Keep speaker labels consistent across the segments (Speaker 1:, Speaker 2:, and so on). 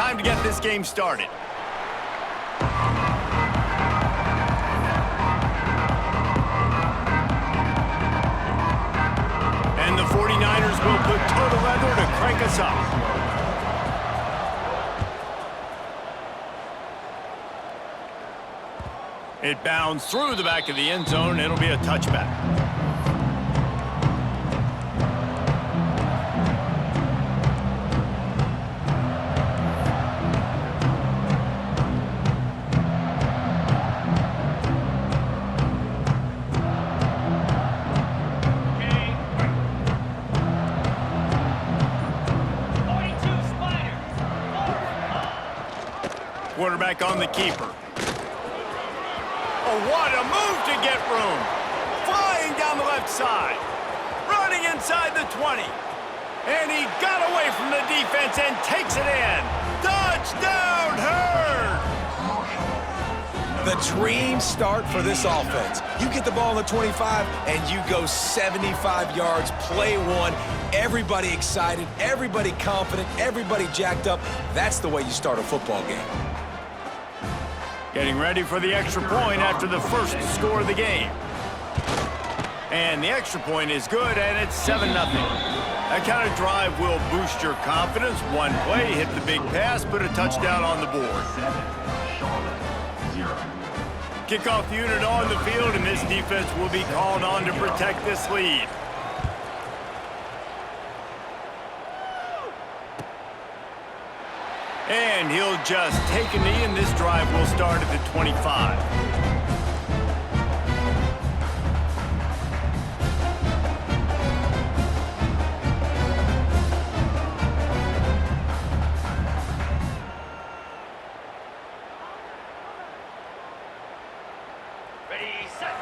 Speaker 1: time to get this game started. And the 49ers will put total leather to crank us up. It bounds through the back of the end zone. It'll be a touchback. Quarterback on the keeper. Oh, what a move to get room. Flying down the left side. Running inside the 20. And he got away from the defense and takes it in. Touchdown, Hurd!
Speaker 2: The dream start for this offense. You get the ball on the 25, and you go 75 yards, play one. Everybody excited, everybody confident, everybody jacked up. That's the way you start a football game.
Speaker 1: Getting ready for the extra point after the first score of the game. And the extra point is good, and it's 7-0. That kind of drive will boost your confidence. One play, hit the big pass, put a touchdown on the board. Kickoff unit on the field, and this defense will be called on to protect this lead. And he'll just take a knee, and this drive will start at the 25.
Speaker 3: Ready, set.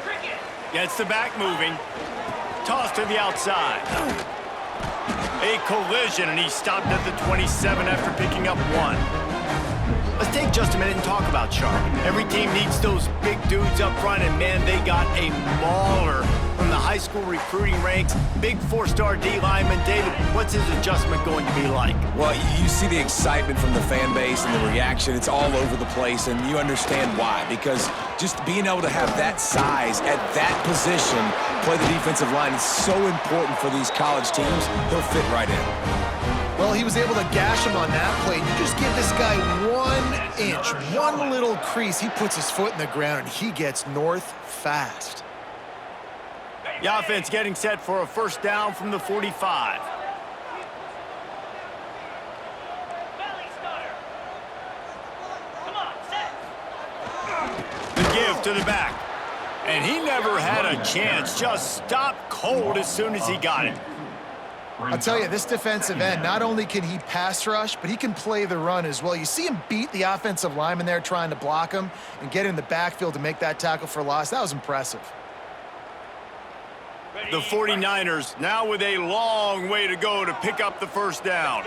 Speaker 3: Cricket.
Speaker 1: Gets the back moving. Toss to the outside. A collision, and he stopped at the 27 after picking up one. Let's take just a minute and talk about Sharp. Every team needs those big dudes up front, and man, they got a mauler from the high school recruiting ranks. Big four-star D lineman. David, what's his adjustment going to be like?
Speaker 2: Well, you see the excitement from the fan base and the reaction. It's all over the place, and you understand why. Because just being able to have that size at that position, play the defensive line, is so important for these college teams. He'll fit right in.
Speaker 4: Well, he was able to gash him on that play. You just give this guy 1 inch, one little crease. He puts his foot in the ground, and he gets north fast.
Speaker 1: The offense getting set for a first down from the 45.
Speaker 3: Valley starter. Come on, set.
Speaker 1: The give to the back. And he never had a chance. Just stopped cold as soon as he got it.
Speaker 4: I'll tell you, this defensive end, not only can he pass rush, but he can play the run as well. You see him beat the offensive lineman there trying to block him and get in the backfield to make that tackle for loss. That was impressive.
Speaker 1: The 49ers now with a long way to go to pick up the first down.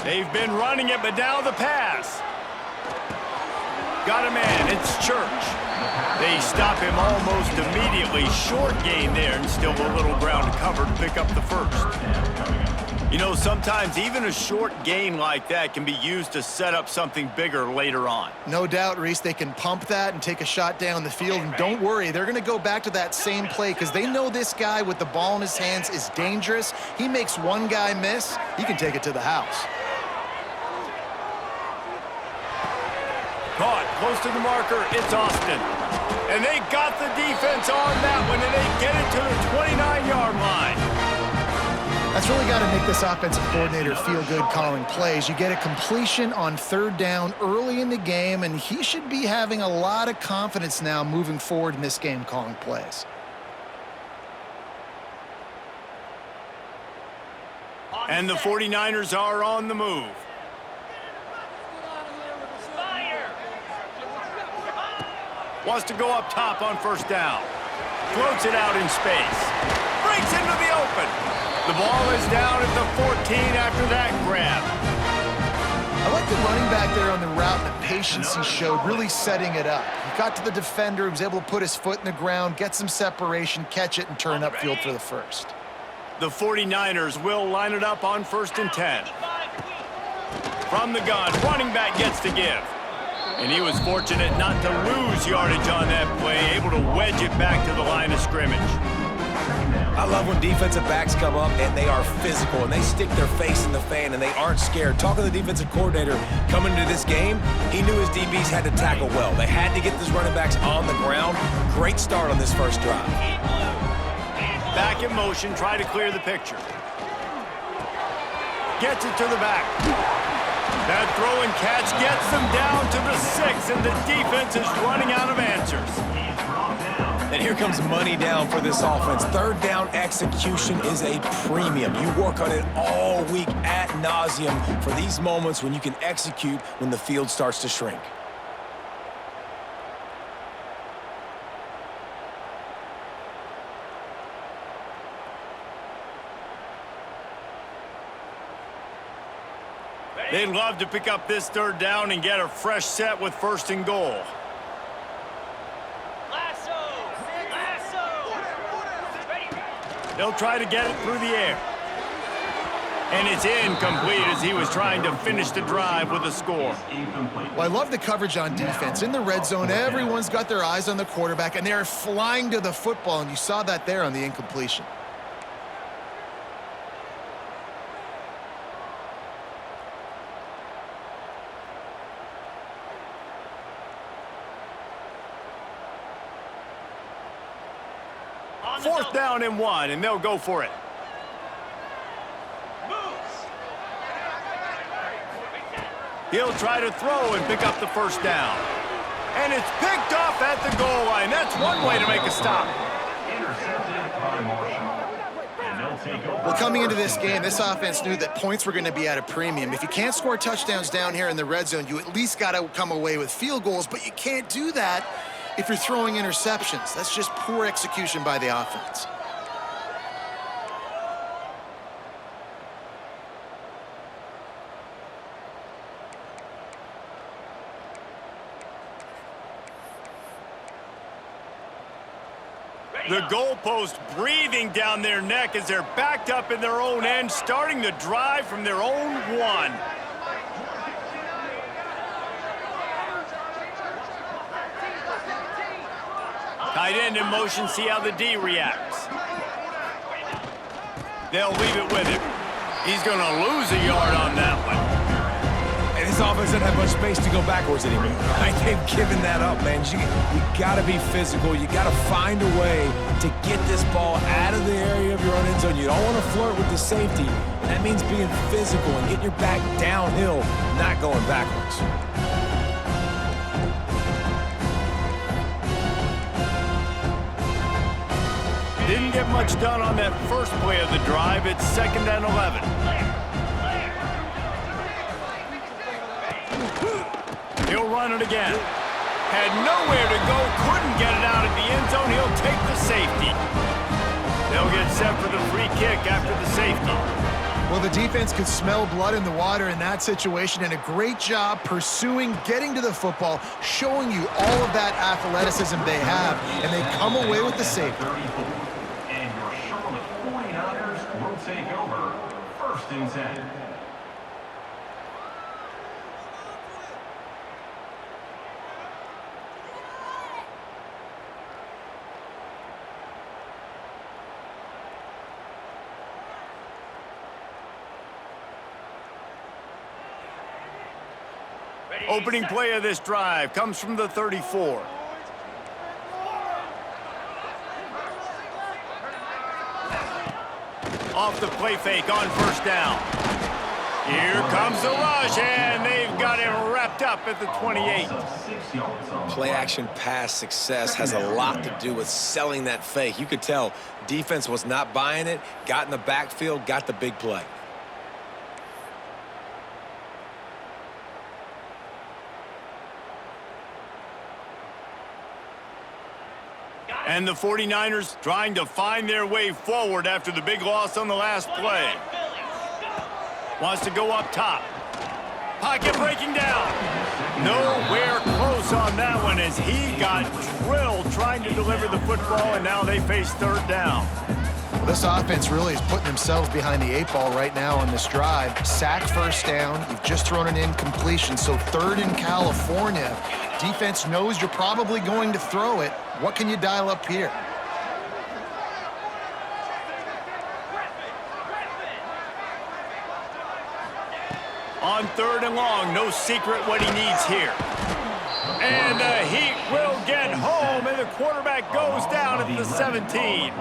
Speaker 1: They've been running it, but now the pass. Got a man, it's Church. They stop him almost immediately. Short gain there, and still a little ground to cover to pick up the first. You know, sometimes even a short gain like that can be used to set up something bigger later on.
Speaker 4: No doubt, Reese, they can pump that and take a shot down the field. And don't worry, they're going to go back to that same play because they know this guy with the ball in his hands is dangerous. He makes one guy miss, he can take it to the house.
Speaker 1: Caught close to the marker, it's Austin. And they got the defense on that one, and they get it to the 29-yard line.
Speaker 4: That's really got to make this offensive coordinator feel good calling plays. You get a completion on third down early in the game, and he should be having a lot of confidence now moving forward in this game calling plays.
Speaker 1: And the 49ers are on the move. Wants to go up top on first down. Floats it out in space. Breaks into the open. The ball is down at the 14 after that grab.
Speaker 4: I like the running back there on the route and the patience he showed, really setting it up. He got to the defender, he was able to put his foot in the ground, get some separation, catch it, and turn upfield for the first.
Speaker 1: The 49ers will line it up on 1st and 10. From the gun, running back gets to give. And he was fortunate not to lose yardage on that play, able to wedge it back to the line of scrimmage.
Speaker 2: I love when defensive backs come up and they are physical and they stick their face in the fan and they aren't scared. Talking to the defensive coordinator coming into this game, he knew his DBs had to tackle well. They had to get these running backs on the ground. Great start on this first drive.
Speaker 1: Back in motion, try to clear the picture. Gets it to the back. That throw and catch gets them down to the 6, and the defense is running out of answers.
Speaker 2: And here comes money down for this offense. Third down execution is a premium. You work on it all week ad nauseum for these moments when you can execute when the field starts to shrink.
Speaker 1: They'd love to pick up this third down and get a fresh set with 1st and goal. They'll try to get it through the air. And it's incomplete as he was trying to finish the drive with a score.
Speaker 4: Well, I love the coverage on defense. In the red zone, everyone's got their eyes on the quarterback, and they're flying to the football, and you saw that there on the incompletion.
Speaker 1: Fourth down and 1, and they'll go for it. He'll try to throw and pick up the 1st down. And it's picked off at the goal line. That's one way to make a stop.
Speaker 4: Well, coming into this game, this offense knew that points were going to be at a premium. If you can't score touchdowns down here in the red zone, you at least got to come away with field goals, but you can't do that if you're throwing interceptions. That's just poor execution by the offense.
Speaker 1: The goalpost breathing down their neck as they're backed up in their own end, starting the drive from their own 1. Tight end in motion, see how the D reacts. They'll leave it with him. He's going to lose a yard on that one.
Speaker 2: And his offense doesn't have much space to go backwards anymore. Like, they've given that up, man. You got to be physical. You got to find a way to get this ball out of the area of your own end zone. You don't want to flirt with the safety. That means being physical and getting your back downhill, not going backwards.
Speaker 1: Didn't get much done on that first play of the drive. It's 2nd and 11. He'll run it again. Had nowhere to go, couldn't get it out of the end zone. He'll take the safety. They'll get set for the free kick after the safety.
Speaker 4: Well, the defense could smell blood in the water in that situation, and a great job pursuing, getting to the football, showing you all of that athleticism they have, and they come away with the safety.
Speaker 5: And your Charlotte 49ers will take over 1st and 10.
Speaker 1: Opening play of this drive comes from the 34. Off the play fake on 1st down. Here comes the rush, and they've got him wrapped up at the 28.
Speaker 2: Play action pass success has a lot to do with selling that fake. You could tell defense was not buying it, got in the backfield, got the big play.
Speaker 1: And the 49ers trying to find their way forward after the big loss on the last play. Wants to go up top. Pocket breaking down. Nowhere close on that one as he got drilled trying to deliver the football, and now they face third down.
Speaker 4: This offense really is putting themselves behind the 8 ball right now on this drive. Sack first down. You've just thrown an incompletion, so third in California. Defense knows you're probably going to throw it. What can you dial up here?
Speaker 1: On third and long, no secret what he needs here. And the Heat will get home, and the quarterback goes down at the 17.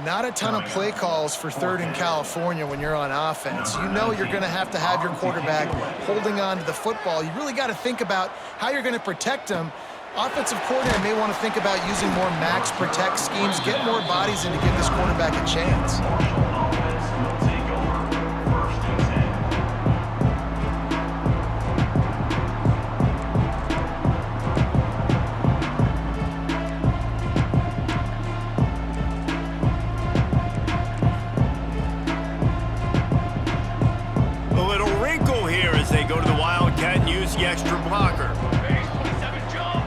Speaker 4: Not a ton of play calls for third in California when you're on offense. You know you're going to have your quarterback holding on to the football. You really got to think about how you're going to protect him. Offensive coordinator may want to think about using more max protect schemes, get more bodies in to give this quarterback a chance.
Speaker 1: The extra blocker.
Speaker 3: Space 27 jump.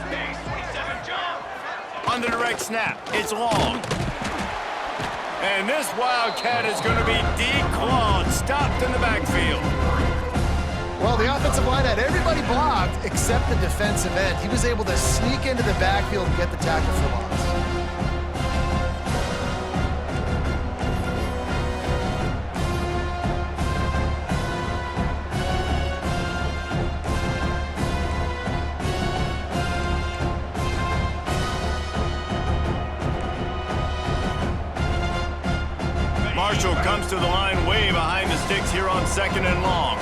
Speaker 3: Space 27 jump.
Speaker 1: On the direct snap, it's long. And this Wildcat is going to be declawed, stopped in the backfield.
Speaker 4: Well, the offensive line had everybody blocked except the defensive end. He was able to sneak into the backfield and get the tackle for loss.
Speaker 1: Marshall comes to the line way behind the sticks here on second and long.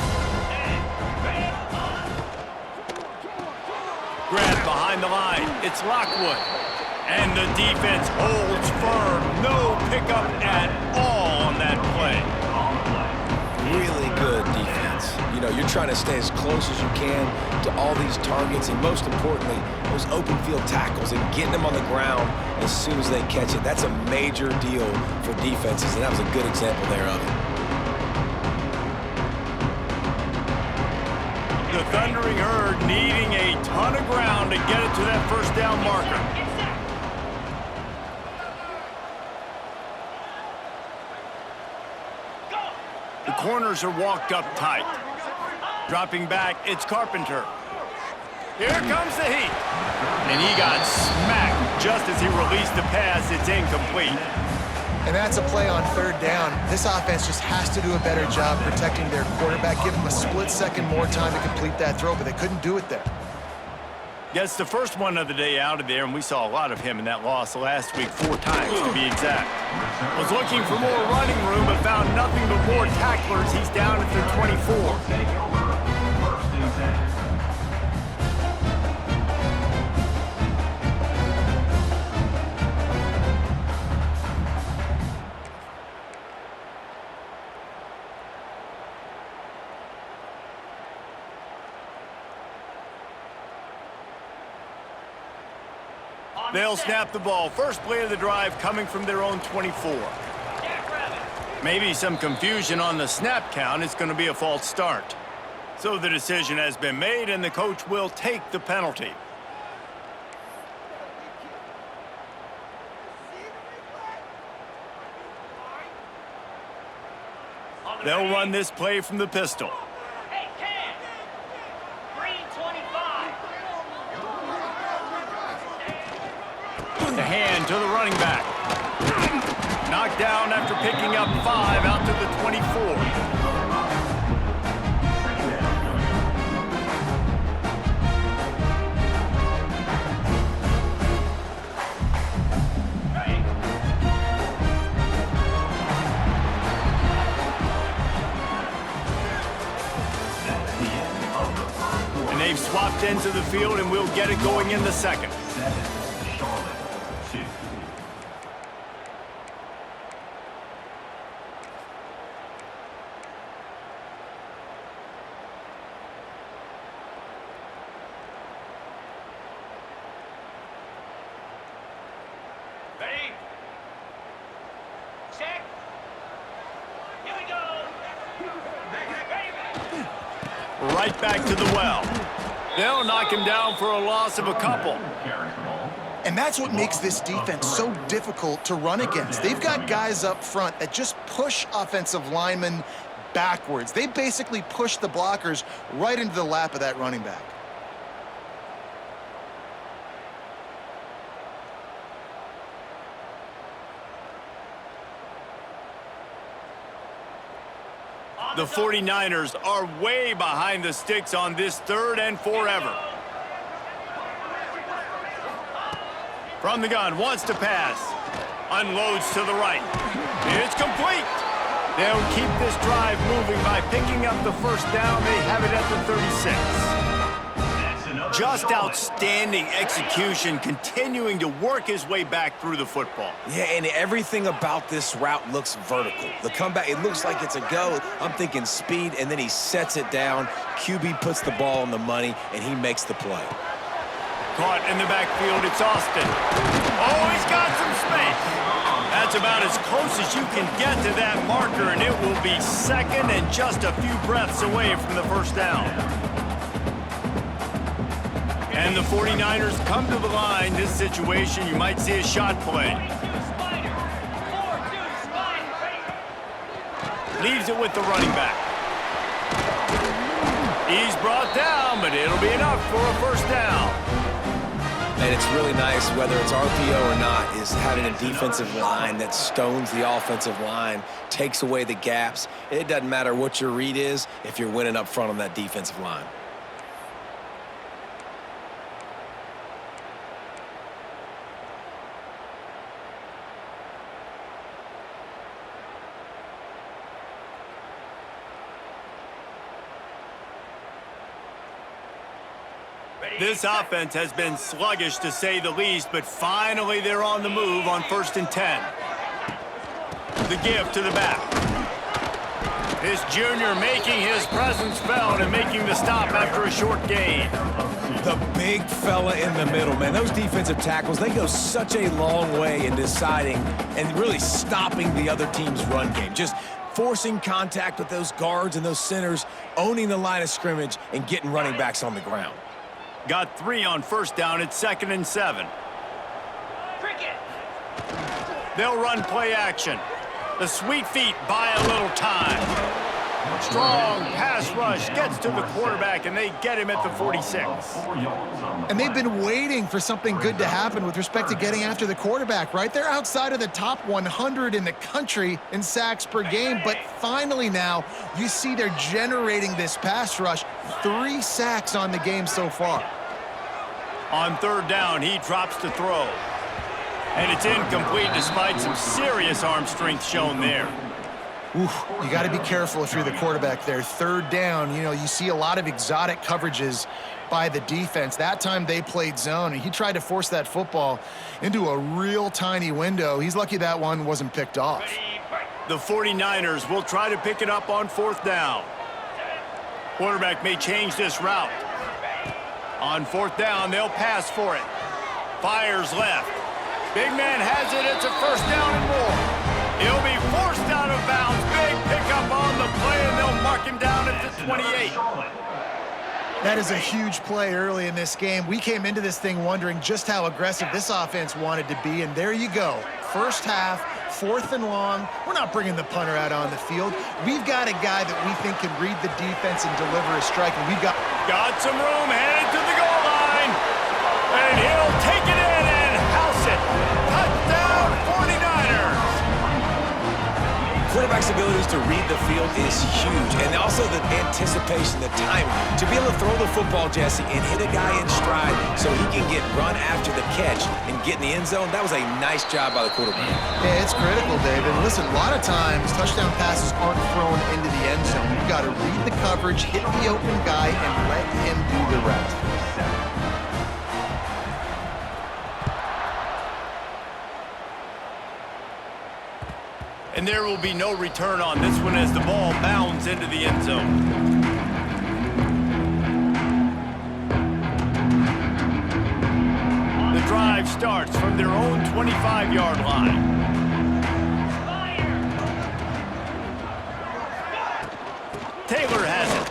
Speaker 1: Grab behind the line. It's Lockwood. And the defense holds firm. No pickup at all on that play.
Speaker 2: Really good defense. You know, you're trying to stay as close as you can to all these targets, and most importantly, those open field tackles and getting them on the ground as soon as they catch it. That's a major deal for defenses, and that was a good example there of it.
Speaker 1: The Thundering Herd needing a ton of ground to get it to that first down marker. The corners are walked up tight. Dropping back, it's Carpenter. Here comes the Heat. And he got smacked just as he released the pass. It's incomplete.
Speaker 4: And that's a play on third down. This offense just has to do a better job protecting their quarterback. Give him a split second more time to complete that throw, but they couldn't do it there.
Speaker 1: Yes, the first one of the day out of there, and we saw a lot of him in that loss last week, 4 times to be exact. Was looking for more running room, but found nothing but more tacklers. He's down at the 24.
Speaker 5: Take over. First and 10.
Speaker 1: They'll snap the ball. First play of the drive coming from their own 24. Maybe some confusion on the snap count. It's going to be a false start. So the decision has been made, and the coach will take the penalty. They'll run this play from the pistol.
Speaker 3: Hey, Cam. Green 25.
Speaker 1: The hand to the running back. Knocked down after picking up 5 out to the 24. And they've swapped into the field, and we'll get it going in the second.
Speaker 5: 7, Charlotte 2.
Speaker 3: Ready? Check. Here we go. Ready?
Speaker 1: right back to the well. They'll knock him down for a loss of a couple.
Speaker 5: Carries the ball.
Speaker 4: And that's what makes this defense so difficult to run against. They've got guys up front that just push offensive linemen backwards. They basically push the blockers right into the lap of that running back.
Speaker 1: The 49ers are way behind the sticks on this 3rd and forever. From the gun, wants to pass. Unloads to the right. It's complete. They'll keep this drive moving by picking up the first down. They have it at the 36. Just outstanding execution, continuing to work his way back through the football.
Speaker 2: Yeah, and everything about this route looks vertical. The comeback, it looks like it's a go. I'm thinking speed, and then he sets it down. QB puts the ball on the money, and he makes the play.
Speaker 1: Caught in the backfield, it's Austin. Oh, he's got some space. That's about as close as you can get to that marker, and it will be second and just a few breaths away from the first down. And the 49ers come to the line. This situation, you might see a shot play. Leaves it with the running back. He's brought down, but it'll be enough for a first down.
Speaker 2: And it's really nice, whether it's RPO or not, is having a defensive line that stones the offensive line, takes away the gaps. It doesn't matter what your read is if you're winning up front on that defensive line.
Speaker 1: This offense has been sluggish, to say the least, but finally they're on the move on 1st and 10. The give to the back. This junior making his presence felt and making the stop after a short gain.
Speaker 2: The big fella in the middle, man. Those defensive tackles, they go such a long way in deciding and really stopping the other team's run game. Just forcing contact with those guards and those centers, owning the line of scrimmage, and getting running backs on the ground.
Speaker 1: Got 3 on first down. It's 2nd and 7.
Speaker 3: Cricket.
Speaker 1: They'll run play action. The sweet feet buy a little time. Strong pass rush gets to the quarterback, and they get him at the 46.
Speaker 4: And they've been waiting for something good to happen with respect to getting after the quarterback, right? They're outside of the top 100 in the country in sacks per game, but finally now you see they're generating this pass rush. 3 sacks on the game so far.
Speaker 1: On 3rd down, he drops to throw. And it's incomplete despite some serious arm strength shown there.
Speaker 4: Oof, you got to be careful if you're the quarterback there. 3rd down, you see a lot of exotic coverages by the defense. That time they played zone, and he tried to force that football into a real tiny window. He's lucky that one wasn't picked off.
Speaker 1: The 49ers will try to pick it up on 4th down. Quarterback may change this route. On 4th down, they'll pass for it. Fires left. Big man has it. It's a first down and more. He'll be forced out of bounds. Big pickup on the play, and they'll mark him down at the 28.
Speaker 4: That is a huge play early in this game. We came into this thing wondering just how aggressive this offense wanted to be, and there you go. First half, 4th and long. We're not bringing the punter out on the field. We've got a guy that we think can read the defense and deliver a strike, and we've got
Speaker 1: some room headed to the goal line, and he'll take it in and house it. Touchdown, 49ers.
Speaker 2: Quarterback's abilities to read the field is huge, and also the anticipation, the timing. To be able to throw the football, Jesse, and hit a guy in stride so he can get run after the catch and get in the end zone, that was a nice job by the quarterback.
Speaker 4: Yeah, it's critical, David. Listen, a lot of times touchdown passes aren't thrown into the end zone. You've got to read the coverage, hit the open guy, and let him do the rest.
Speaker 1: And there will be no return on this one as the ball bounds into the end zone. The drive starts from their own 25-yard line. Taylor has it.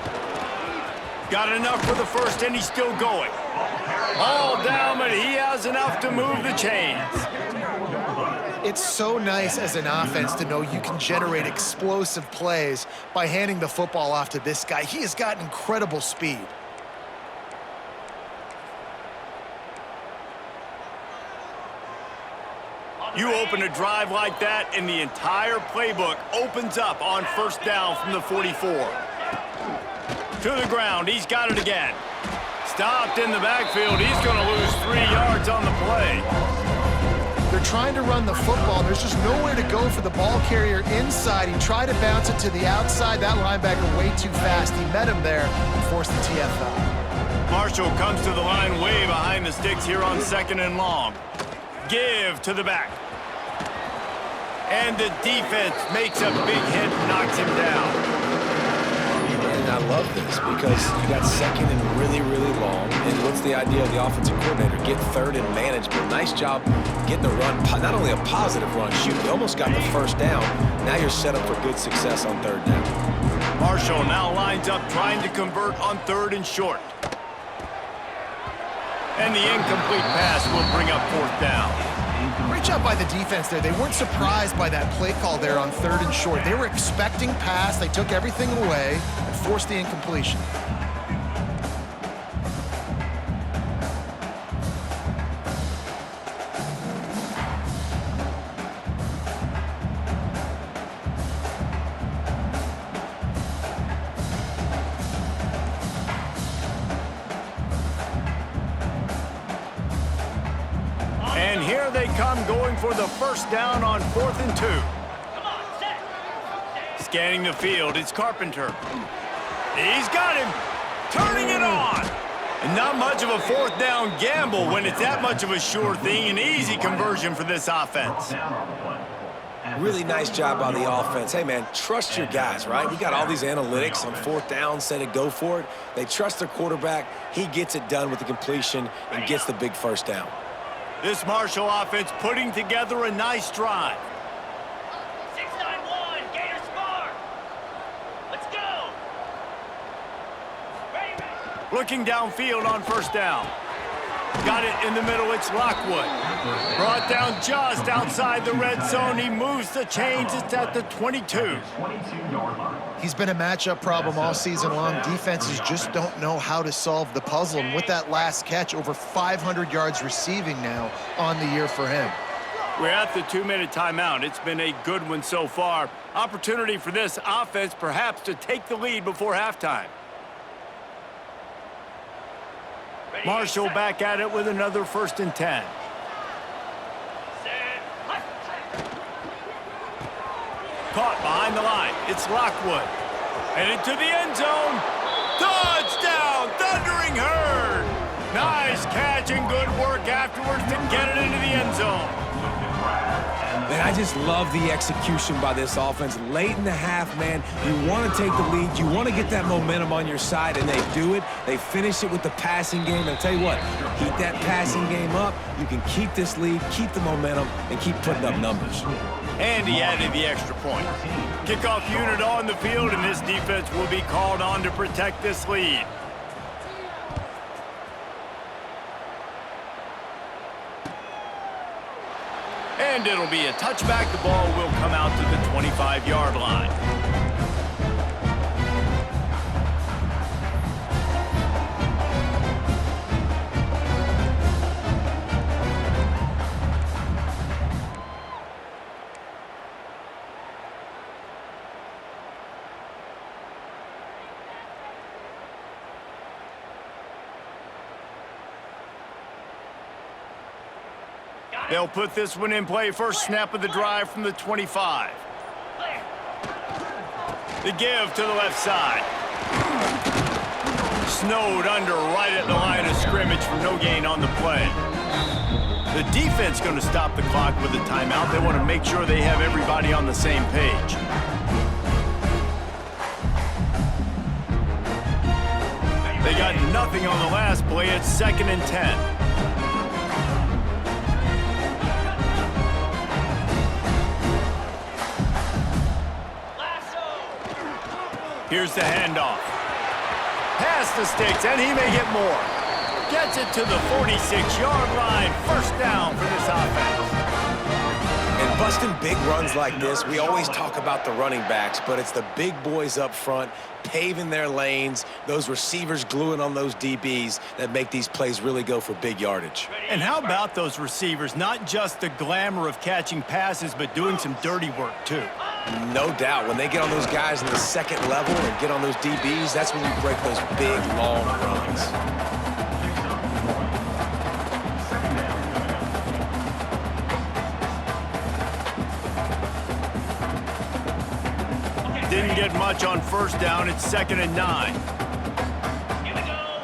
Speaker 1: Got enough for the first, and he's still going. All down, but he has enough to move the chains.
Speaker 4: It's so nice as an offense to know you can generate explosive plays by handing the football off to this guy. He has got incredible speed.
Speaker 1: You open a drive like that, and the entire playbook opens up on first down from the 44. To the ground, he's got it again. Stopped in the backfield, he's going to lose 3 yards on the play.
Speaker 4: They're trying to run the football. There's just nowhere to go for the ball carrier inside. He tried to bounce it to the outside. That linebacker way too fast. He met him there and forced the TFL.
Speaker 1: Marshall comes to the line way behind the sticks here on 2nd and long. Give to the back. And the defense makes a big hit, knocks him down.
Speaker 2: And I love this because you got 2nd and really, really long. And what's the idea of the offensive coordinator? Get 3rd and management. Nice job getting the run, not only a positive run, shoot, you almost got the first down. Now you're set up for good success on 3rd down.
Speaker 1: Marshall now lines up trying to convert on 3rd and short. And the incomplete pass will bring up 4th down.
Speaker 4: Great job by the defense there. They weren't surprised by that play call there on 3rd and short. They were expecting pass. They took everything away and forced the incompletion.
Speaker 1: And here they come going for the first down on 4th and 2.
Speaker 3: Come on, set.
Speaker 1: Scanning the field, it's Carpenter. He's got him, turning it on. And not much of a 4th down gamble when it's that much of a sure thing, an easy conversion for this offense.
Speaker 2: Really nice job by the offense. Hey, man, trust your guys, right? We got all these analytics on 4th down, say to go for it. They trust their quarterback. He gets it done with the completion and gets the big first down.
Speaker 1: This Marshall offense putting together a nice drive.
Speaker 3: 6-9-1, Gator Spar. Let's go. Ready.
Speaker 1: Looking downfield on first down. Got it in the middle, it's Lockwood. Brought down just outside the red zone. He moves the chains, it's at the 22.
Speaker 4: He's been a matchup problem all season long. Defenses just don't know how to solve the puzzle. And with that last catch, over 500 yards receiving now on the year for him.
Speaker 1: We're at the 2-minute timeout. It's been a good one so far. Opportunity for this offense perhaps to take the lead before halftime. Marshall back at it with another 1st and 10. Caught behind the line. It's Lockwood. And into the end zone. Touchdown, Thundering Herd. Nice catch and good work afterwards to get it into the end zone.
Speaker 2: Man, I just love the execution by this offense. Late in the half, man, you want to take the lead. You want to get that momentum on your side, and they do it. They finish it with the passing game. And I'll tell you what, keep that passing game up. You can keep this lead, keep the momentum, and keep putting up numbers.
Speaker 1: And he added the extra point. Kickoff unit on the field, and this defense will be called on to protect this lead. And it'll be a touchback. The ball will come out to the 25-yard line. They'll put this one in play. First snap of the drive from the 25. The give to the left side. Snowed under right at the line of scrimmage for no gain on the play. The defense going to stop the clock with a timeout. They want to make sure they have everybody on the same page. They got nothing on the last play. It's 2nd and 10. Here's the handoff. Pass past the sticks, and he may get more. Gets it to the 46-yard line. First down for this offense.
Speaker 2: And busting big runs like this, we always talk about the running backs, but it's the big boys up front paving their lanes, those receivers gluing on those DBs that make these plays really go for big yardage.
Speaker 1: And how about those receivers? Not just the glamour of catching passes, but doing some dirty work, too.
Speaker 2: No doubt. When they get on those guys in the second level and get on those DBs, that's when you break those big, long runs.
Speaker 1: Didn't get much on first down. It's 2nd and 9.
Speaker 3: Here we go.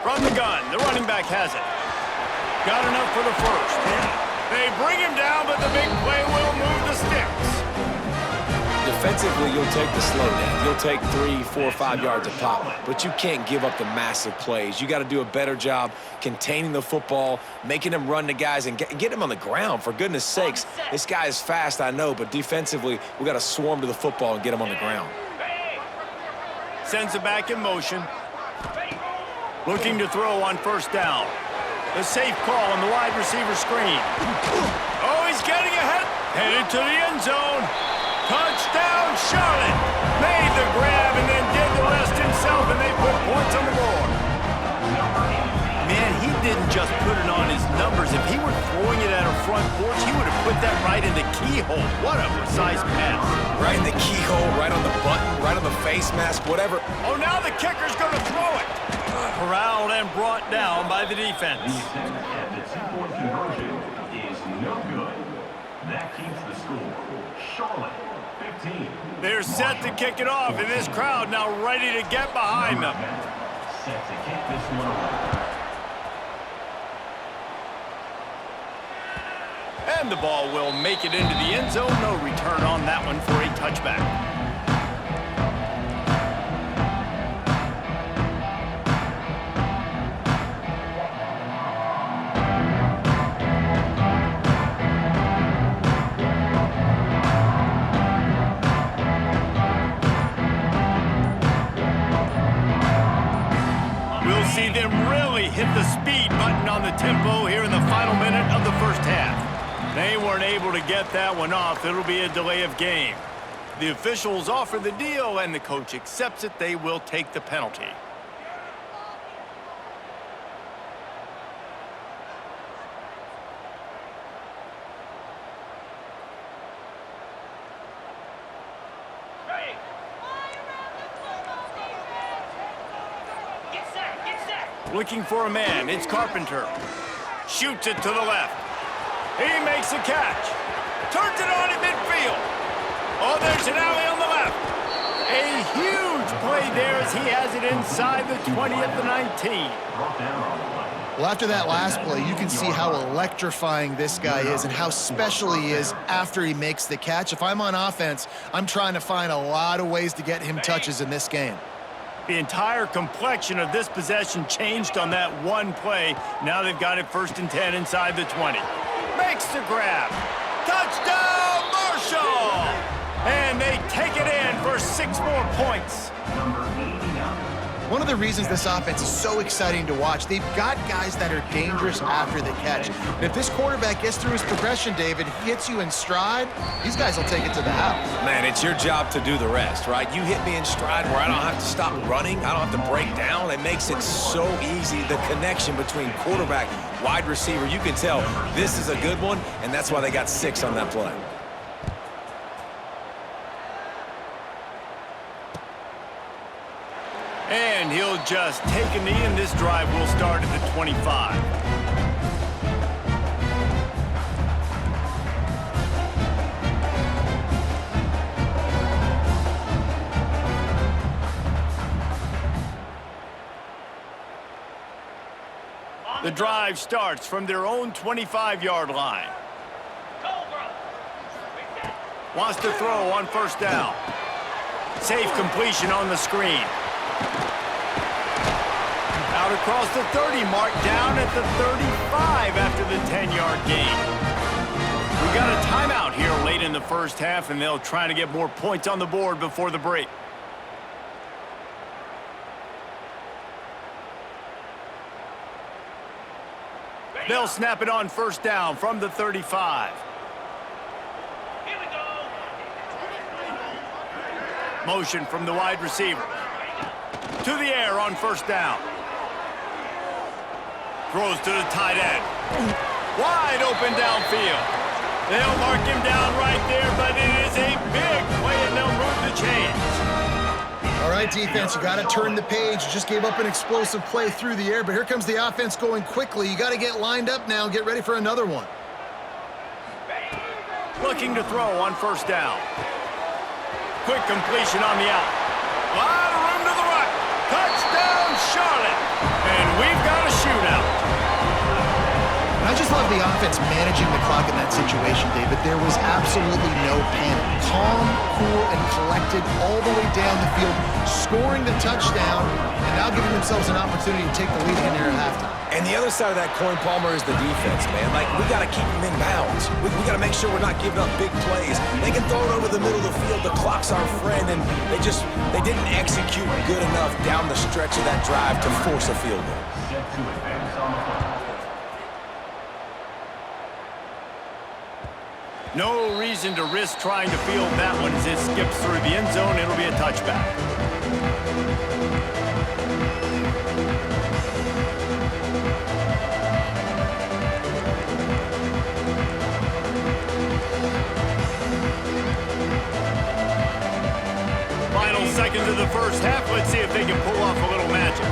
Speaker 1: From the gun, the running back has it. Got enough for the first. They bring him down, but the big play will move the sticks.
Speaker 2: Defensively, you'll take the slow down. You'll take 3, 4, 5 yards a pop, but you can't give up the massive plays. You got to do a better job containing the football, making them run to guys, and get him on the ground. For goodness sakes, this guy is fast, I know, but defensively, we got to swarm to the football and get him on the ground.
Speaker 1: Sends it back in motion. Looking to throw on first down. The safe call on the wide receiver screen. Oh, he's getting ahead. Headed to the end zone. Touchdown, Charlotte. Made the grab and then did the rest himself, and they put points on the board. Man, he didn't just put it on his numbers. If he were throwing it at a front porch, he would have put that right in the keyhole. What a precise pass.
Speaker 2: Right in the keyhole, right on the button, right on the face mask, whatever.
Speaker 1: Oh, now the kicker's going to throw it. Corralled and brought down by the defense.
Speaker 5: The attempt at the two-point conversion is no good. That keeps the score. Charlotte, 15.
Speaker 1: They're set to kick it off, and this crowd now ready to get behind them.
Speaker 5: Set to kick this one away.
Speaker 1: And the ball will make it into the end zone. No return on that one for a touchback. We'll see them really hit the speed button on the tempo here in the final minute of the first half. They weren't able to get that one off. It'll be a delay of game. The officials offer the deal, and the coach accepts it. They will take the penalty.
Speaker 3: Ready. Get set. Get set.
Speaker 1: Looking for a man. It's Carpenter. Shoots it to the left. He makes a catch. Turns it on in midfield. Oh, there's an alley on the left. A huge play there as he has it inside the 20 at the 19.
Speaker 5: Brought down on the play.
Speaker 4: Well, after that last play, you can see how electrifying this guy is and how special he is after he makes the catch. If I'm on offense, I'm trying to find a lot of ways to get him touches in this game.
Speaker 1: The entire complexion of this possession changed on that one play. Now they've got it 1st and 10 inside the 20. Makes the grab. Touchdown, Marshall! And they take it in for 6 more points.
Speaker 4: One of the reasons this offense is so exciting to watch, they've got guys that are dangerous after the catch. And if this quarterback gets through his progression, David, hits you in stride, these guys will take it to the house.
Speaker 2: Man, it's your job to do the rest, right? You hit me in stride where I don't have to stop running. I don't have to break down. It makes it so easy, the connection between quarterback, wide receiver. You can tell this is a good one, and that's why they got 6 on that play.
Speaker 1: And he'll just take a knee, and this drive will start at the 25. The drive starts from their own 25-yard line.
Speaker 3: Cobra.
Speaker 1: Wants to throw on first down. Safe completion on the screen. Out across the 30 mark, down at the 35 after the 10-yard gain. We got a timeout here late in the first half, and they'll try to get more points on the board before the break. They'll snap it on first down from the 35.
Speaker 3: Here we go.
Speaker 1: Motion from the wide receiver. To the air on first down. Throws to the tight end. Wide open downfield. They'll mark him down right there, but it is a big play, and they'll move the chains.
Speaker 4: All right, defense, you got to turn the page. You just gave up an explosive play through the air, but here comes the offense going quickly. You got to get lined up now and get ready for another one.
Speaker 1: Looking to throw on first down. Quick completion on the out. Lot of room to the right. Touchdown, Charlotte. And we've got a shootout.
Speaker 4: I just love the offense managing the clock in that situation, David. There was absolutely no panic. Calm, cool, and collected all the way down the field, scoring the touchdown, and now giving themselves an opportunity to take the lead in there at halftime.
Speaker 2: And the other side of that coin, Palmer, is the defense, man. Like, we got to keep them in bounds. We got to make sure we're not giving up big plays. They can throw it over the middle of the field. The clock's our friend, and they didn't execute good enough down the stretch of that drive to force a field goal.
Speaker 5: Set to advance on the play.
Speaker 1: No reason to risk trying to field that one as it skips through the end zone. It'll be a touchback. Final seconds of the first half. Let's see if they can pull off a little magic.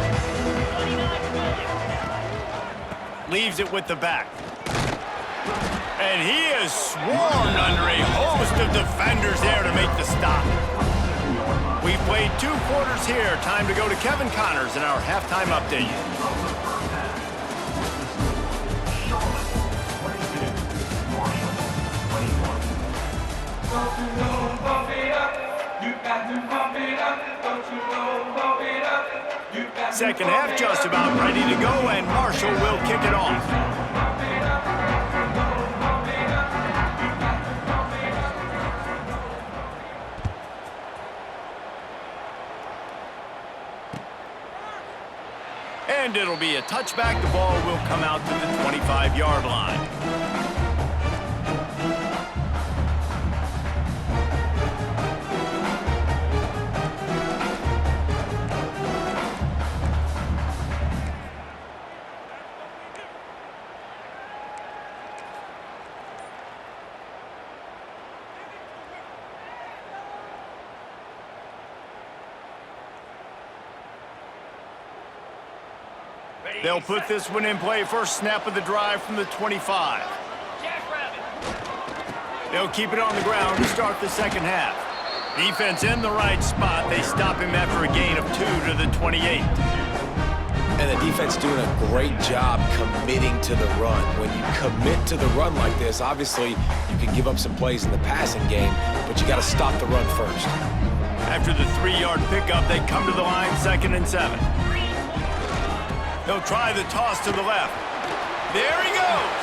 Speaker 3: 29
Speaker 1: Leaves it with the back. And he is swarmed under a host of defenders there to make the stop. We've played 2 quarters here. Time to go to Kevin Connors in our halftime update. Second half just about ready to go, and Marshall will kick it off. And it'll be a touchback. The ball will come out to the 25-yard line. They'll put this one in play. First snap of the drive from the 25. They'll keep it on the ground to start the second half. Defense in the right spot. They stop him after a gain of 2 to the 28.
Speaker 2: And the defense doing a great job committing to the run. When you commit to the run like this, obviously you can give up some plays in the passing game, but you got to stop the run first.
Speaker 1: After the 3-yard pickup, they come to the line, 2nd and 7. He'll try the toss to the left. There he goes.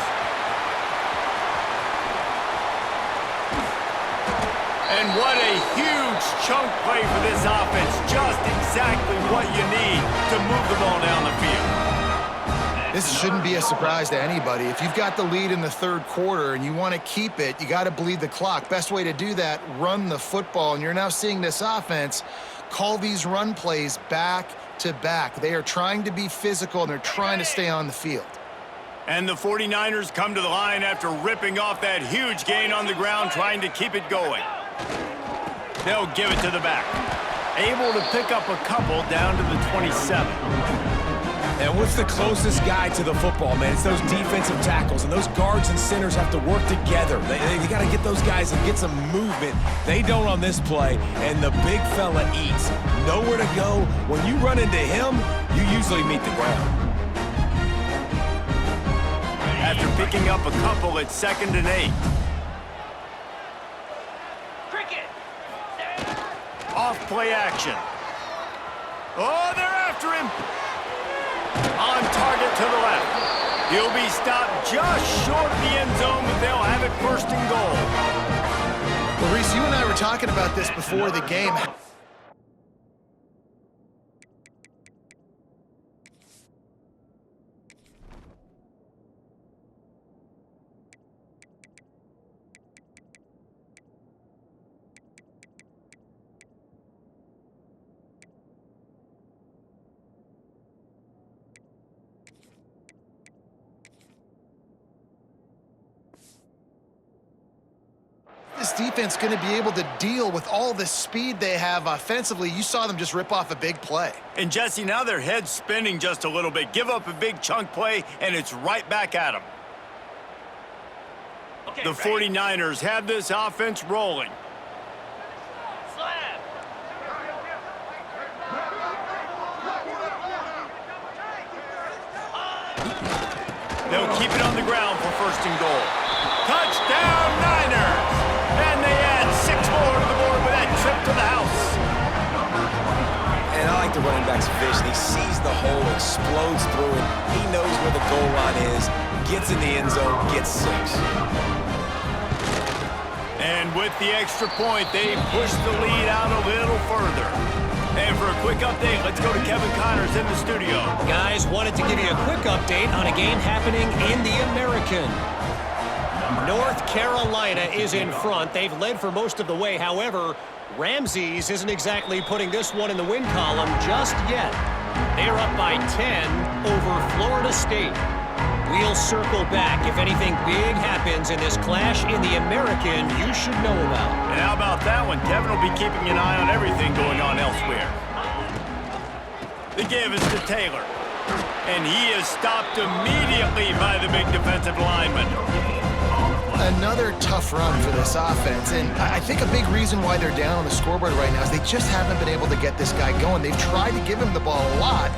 Speaker 1: And what a huge chunk play for this offense. Just exactly what you need to move the ball down the field.
Speaker 4: This shouldn't be a surprise to anybody. If you've got the lead in the 3rd quarter and you want to keep it, you got to bleed the clock. Best way to do that, run the football. And you're now seeing this offense call these run plays back to back. They are trying to be physical, and they're trying to stay on the field.
Speaker 1: And the 49ers come to the line after ripping off that huge gain on the ground, trying to keep it going. They'll give it to the back. Able to pick up a couple down to the 27.
Speaker 2: And what's the closest guy to the football, man? It's those defensive tackles, and those guards and centers have to work together. They got to get those guys and get some movement. They don't on this play, and the big fella eats. Nowhere to go. When you run into him, you usually meet the ground.
Speaker 1: After picking up a couple, it's 2nd and 8.
Speaker 3: Cricket.
Speaker 1: Off play action. Oh, they're after him. On target to the left. He'll be stopped just short of the end zone, but they'll have it 1st and goal.
Speaker 4: Well, Reese, you and I were talking about this before the game. this defense going to be able to deal with all the speed they have offensively? You saw them just rip off a big play.
Speaker 1: And Jesse, now their head's spinning just a little bit. Give up a big chunk play, and it's right back at them.
Speaker 3: Okay,
Speaker 1: The
Speaker 3: ready?
Speaker 1: 49ers have this offense rolling.
Speaker 3: Slab.
Speaker 1: They'll keep it on the ground for first and goal. Touchdown, Niners! And they add 6 more to the board with that trip to the house.
Speaker 2: And I like the running back's vision. He sees the hole, explodes through it. He knows where the goal line is, gets in the end zone, gets 6.
Speaker 1: And with the extra point, they push the lead out a little further. And for a quick update, let's go to Kevin Connors in the studio.
Speaker 6: Guys, wanted to give you a quick update on a game happening in the American. North Carolina is in front. They've led for most of the way. However, Ramses isn't exactly putting this one in the win column just yet. They're up by 10 over Florida State. We'll circle back if anything big happens in this clash in the American you should know about.
Speaker 1: And how about that one? Kevin will be keeping an eye on everything going on elsewhere. The give is to Taylor. And he is stopped immediately by the big defensive lineman.
Speaker 4: Another tough run for this offense, and I think a big reason why they're down on the scoreboard right now is they just haven't been able to get this guy going. They've tried to give him the ball a lot.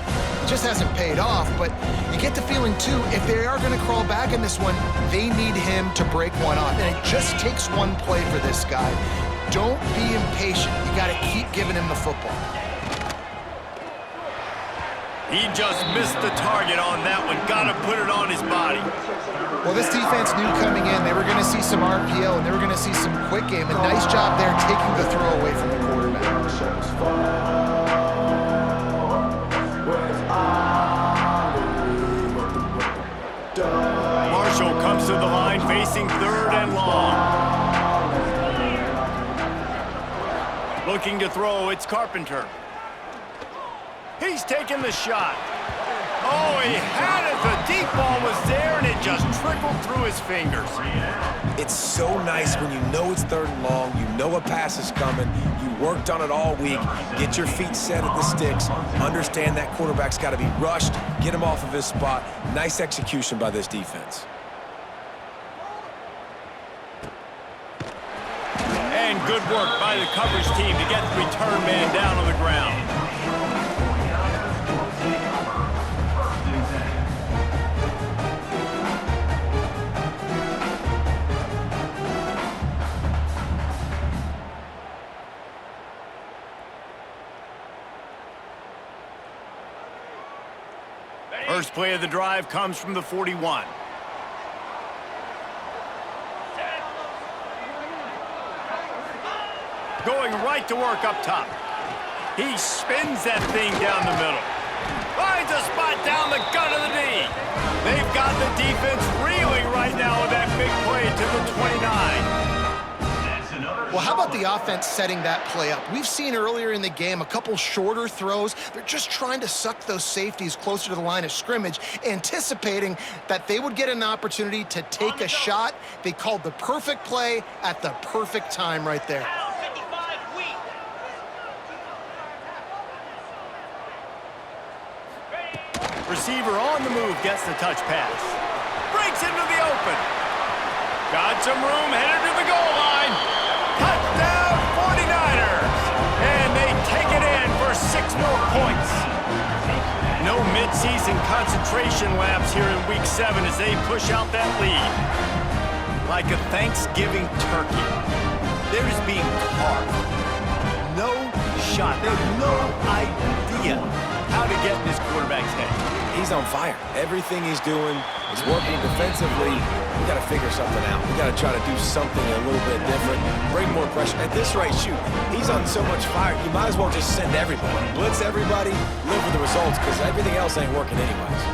Speaker 4: It just hasn't paid off, but you get the feeling, too, if they are going to crawl back in this one, they need him to break one off, and it just takes one play for this guy. Don't be impatient. You got to keep giving him the football.
Speaker 1: He just missed the target on that one. Got to put it on his body.
Speaker 4: Well, this defense knew coming in they were going to see some RPO and they were going to see some quick game. A nice job there taking the throw away from the quarterback.
Speaker 1: Marshall comes to the line facing 3rd and long. Looking to throw, it's Carpenter. He's taking the shot. Oh, he had it. The deep ball was there, and it just trickled through his fingers.
Speaker 2: It's so nice when you know it's 3rd and long, you know a pass is coming, you worked on it all week, get your feet set at the sticks, understand that quarterback's got to be rushed, get him off of his spot. Nice execution by this defense.
Speaker 1: And good work by the coverage team to get the return man down on the ground. First play of the drive comes from the 41. Going right to work up top. He spins that thing down the middle. Finds a spot down the gut of the knee. They've got the defense reeling right now with that big play to the 29.
Speaker 4: Well, how about the offense setting that play up? We've seen earlier in the game a couple shorter throws. They're just trying to suck those safeties closer to the line of scrimmage, anticipating that they would get an opportunity to take a shot. They called the perfect play at the perfect time right there.
Speaker 3: Pound 55 weak.
Speaker 1: Receiver on the move gets the touch pass. Breaks into the open. Got some room, headed to the goal line. Touchdown 49ers. And they take it in for 6 more points. No midseason concentration laps here in Week 7 as they push out that lead. Like a Thanksgiving turkey. They're just being carved. No shot. They have no idea how to get in this quarterback's head.
Speaker 2: He's on fire. Everything he's doing is working defensively. We got to figure something out. We got to try to do something a little bit different, bring more pressure. At this rate, shoot, he's on so much fire, you might as well just send everybody. Blitz everybody, live with the results, because everything else ain't working anyways.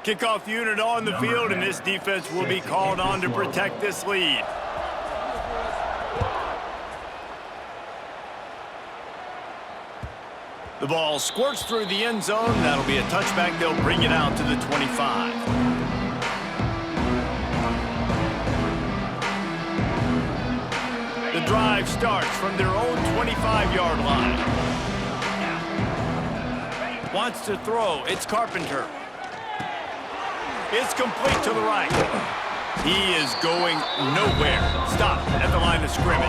Speaker 1: Kickoff unit on the field, and this defense will be called on to protect this lead. The ball squirts through the end zone. That'll be a touchback. They'll bring it out to the 25. The drive starts from their own 25-yard line. Wants to throw. It's Carpenter. It's complete to the right. He is going nowhere. Stopped at the line of scrimmage.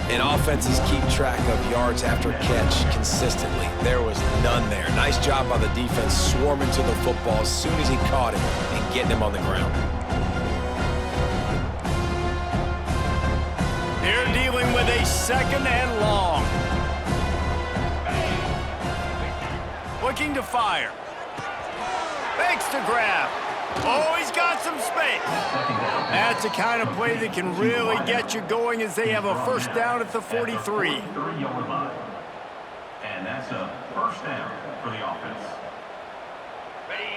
Speaker 2: And offenses keep track of yards after catch consistently. There was none there. Nice job by the defense swarming to the football as soon as he caught it and getting him on the ground.
Speaker 1: They're dealing with a 2nd and long. Looking to fire. Fakes to grab. Oh, he's got some space. That's the kind of play that can really get you going as they have a first down at the 43.
Speaker 5: 30-yard line. And that's a first down for the offense.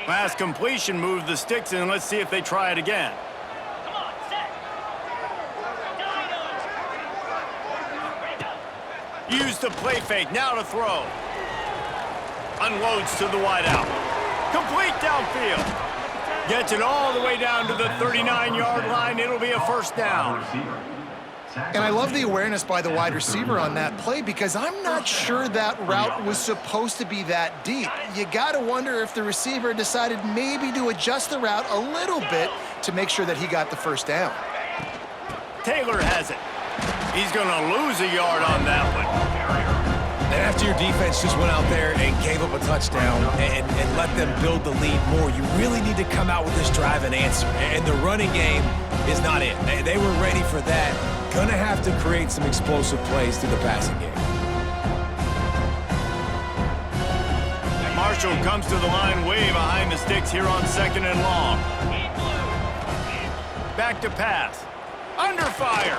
Speaker 1: Last completion moved the sticks in. Let's see if they try it again.
Speaker 3: Come on, set. Ready, go.
Speaker 1: Use the play fake. Now to throw. Unloads to the wideout. Complete downfield. Gets it all the way down to the 39-yard line. It'll be a first down.
Speaker 4: And I love the awareness by the wide receiver on that play because I'm not sure that route was supposed to be that deep. You got to wonder if the receiver decided maybe to adjust the route a little bit to make sure that he got the first down.
Speaker 1: Taylor has it. He's going to lose a yard on that one.
Speaker 2: And after your defense just went out there and gave up a touchdown and let them build the lead more, you really need to come out with this drive and answer. And the running game is not it. They were ready for that. Gonna have to create some explosive plays through the passing game.
Speaker 1: Marshall comes to the line way behind the sticks here on 2nd and long. Back to pass. Under fire.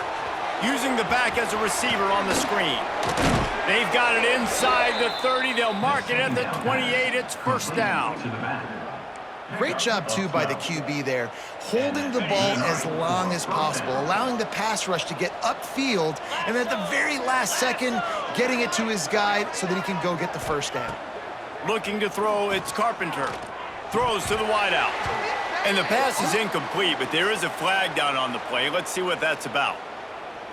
Speaker 1: Using the back as a receiver on the screen. They've got it inside the 30. They'll mark it at the 28. It's first down.
Speaker 4: Great job, too, by the QB there, holding the ball as long as possible, allowing the pass rush to get upfield, and at the very last second, getting it to his guy so that he can go get the first down.
Speaker 1: Looking to throw, it's Carpenter. Throws to the wideout. And the pass is incomplete, but there is a flag down on the play. Let's see what that's about.